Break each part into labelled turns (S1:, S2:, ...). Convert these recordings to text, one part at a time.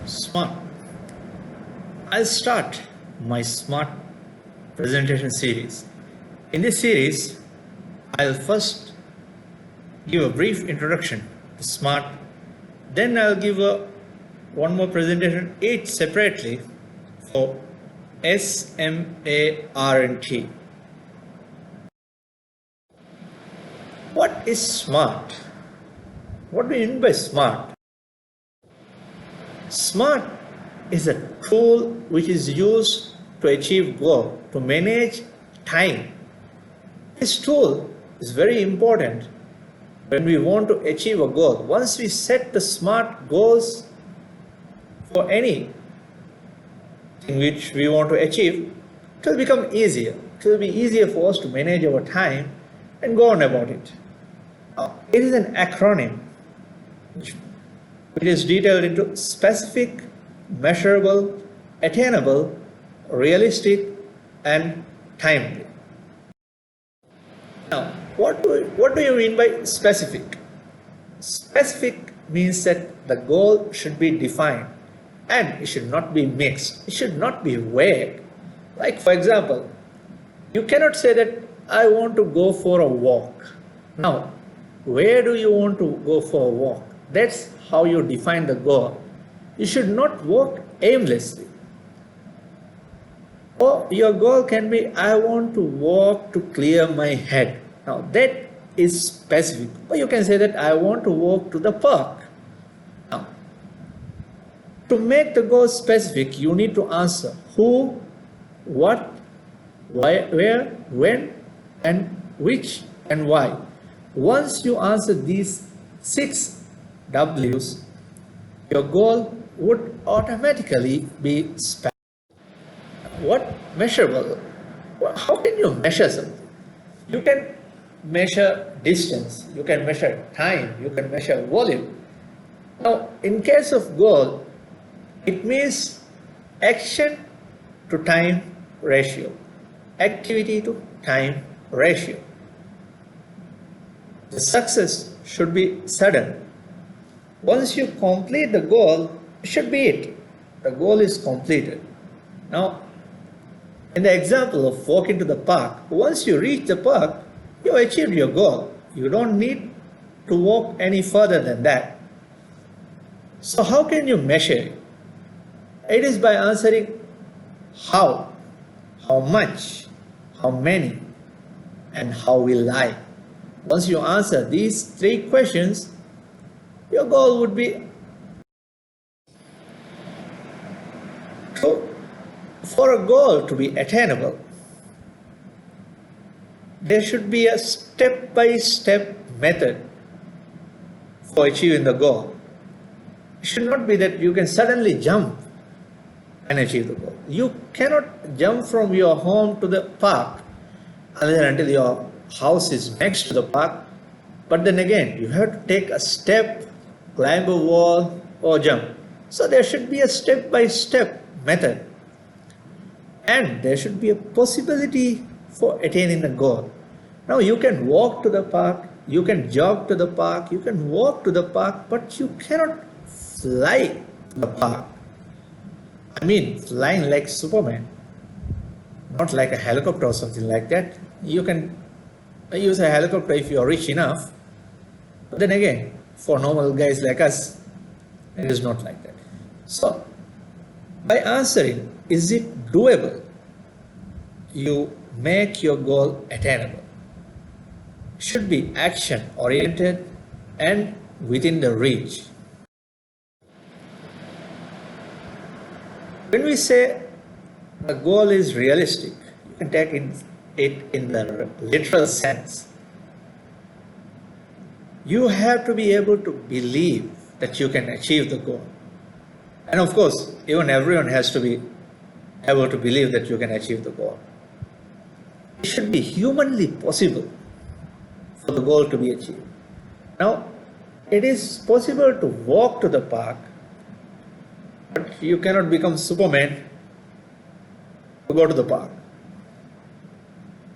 S1: Smart. I'll start my smart presentation series. In this series, I'll first give a brief introduction to smart, then I'll give one more presentation each separately for S, M, A, R, and T. What is smart? What do you mean by smart? Smart is a tool which is used to achieve goal, to manage time. This tool is very important when we want to achieve a goal. Once we set the smart goals for any thing which we want to achieve, it will become easier. It will be easier for us to manage our time and go on about it. It is an acronym which is detailed into specific, measurable, attainable, realistic, and timely. Now, what do you mean by specific? Specific means that the goal should be defined and it should not be mixed. It should not be vague. Like, for example, you cannot say that I want to go for a walk. Now, where do you want to go for a walk? That's how you define the goal. You should not walk aimlessly. Or your goal can be, I want to walk to clear my head. Now that is specific. Or you can say that I want to walk to the park. Now, to make the goal specific, you need to answer who, what, why, where, when, and which, and why. Once you answer these 6 W's, your goal would automatically be specific. What measurable? How can you measure something? You can measure distance, you can measure time, you can measure volume. Now, in case of goal, it means action to time ratio, activity to time ratio. The success should be sudden. Once you complete the goal, it should be it. The goal is completed. Now, in the example of walking to the park, once you reach the park, you achieved your goal. You don't need to walk any further than that. So how can you measure it? It is by answering how much, how many, and how will I. Once you answer these 3 questions, your goal would be for a goal to be attainable. There should be a step-by-step method for achieving the goal. It should not be that you can suddenly jump and achieve the goal. You cannot jump from your home to the park until your house is next to the park. But then again, you have to take a step, climb a wall, or jump. So there should be a step-by-step method. And there should be a possibility for attaining the goal. Now you can walk to the park, you can jog to the park, you can walk to the park, but you cannot fly to the park. I mean, flying like Superman, not like a helicopter or something like that. You can use a helicopter if you are rich enough. But then again, for normal guys like us, it is not like that. So, by answering, is it doable? You make your goal attainable. It should be action oriented and within the reach. When we say the goal is realistic, you can take it in the literal sense. You have to be able to believe that you can achieve the goal. And of course, even everyone has to be able to believe that you can achieve the goal. It should be humanly possible for the goal to be achieved. Now, it is possible to walk to the park, but you cannot become Superman to go to the park.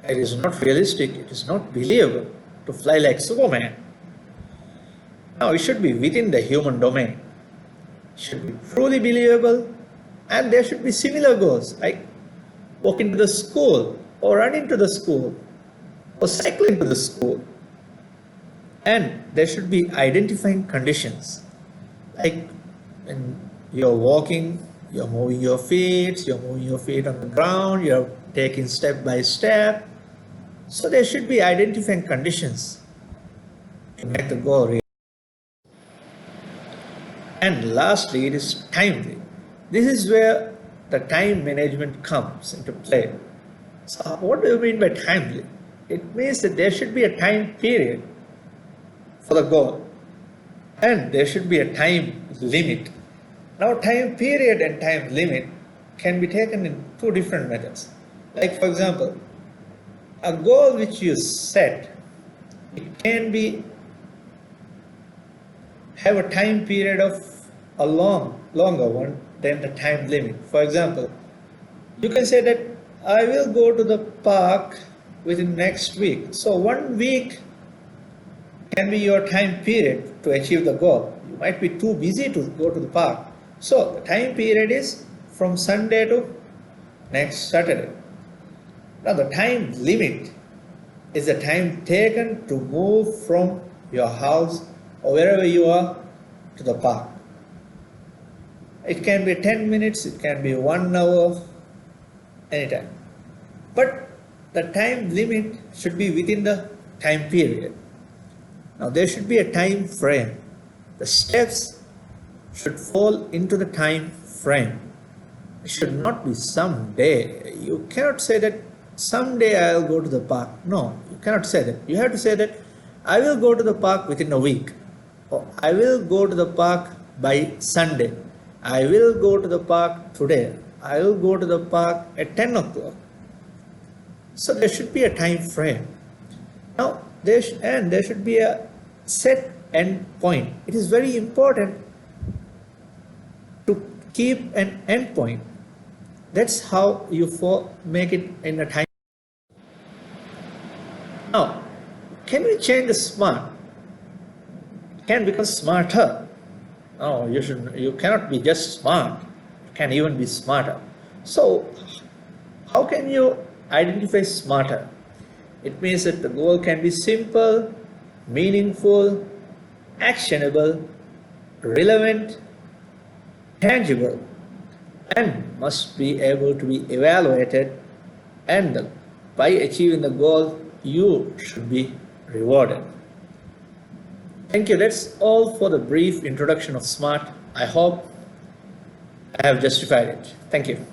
S1: It is not realistic, it is not believable to fly like Superman. Now, it should be within the human domain. should be truly believable, and there should be similar goals like walking to the school or running to the school or cycling to the school. And there should be identifying conditions like when you're walking, you're moving your feet on the ground, you're taking step by step. So there should be identifying conditions to make the goal real. And lastly, it is timely. This is where the time management comes into play. So what do you mean by timely? It means that there should be a time period for the goal, and there should be a time limit. Now, time period and time limit can be taken in two different methods. Like, for example, a goal which you set, it can be have a time period of a longer one than the time limit. For example, you can say that I will go to the park within next week. So 1 week can be your time period to achieve the goal. You might be too busy to go to the park. So the time period is from Sunday to next Saturday. Now the time limit is the time taken to move from your house or wherever you are to the park. It can be 10 minutes, it can be 1 hour, anytime. But the time limit should be within the time period. Now there should be a time frame. The steps should fall into the time frame. It should not be someday. You cannot say that someday I'll go to the park. No, you cannot say that. You have to say that I will go to the park within a week. Or I will go to the park by Sunday. I will go to the park today. I will go to the park at 10 o'clock. So there should be a time frame. Now, there should be a set end point. It is very important to keep an end point. That's how you make it in a time. Now, can we change the smart? It can become smarter. No, you cannot be just smart. You can even be smarter. So, how can you identify smarter? It means that the goal can be simple, meaningful, actionable, relevant, tangible, and must be able to be evaluated, and by achieving the goal, you should be rewarded. Thank you. That's all for the brief introduction of SMART. I hope I have justified it. Thank you.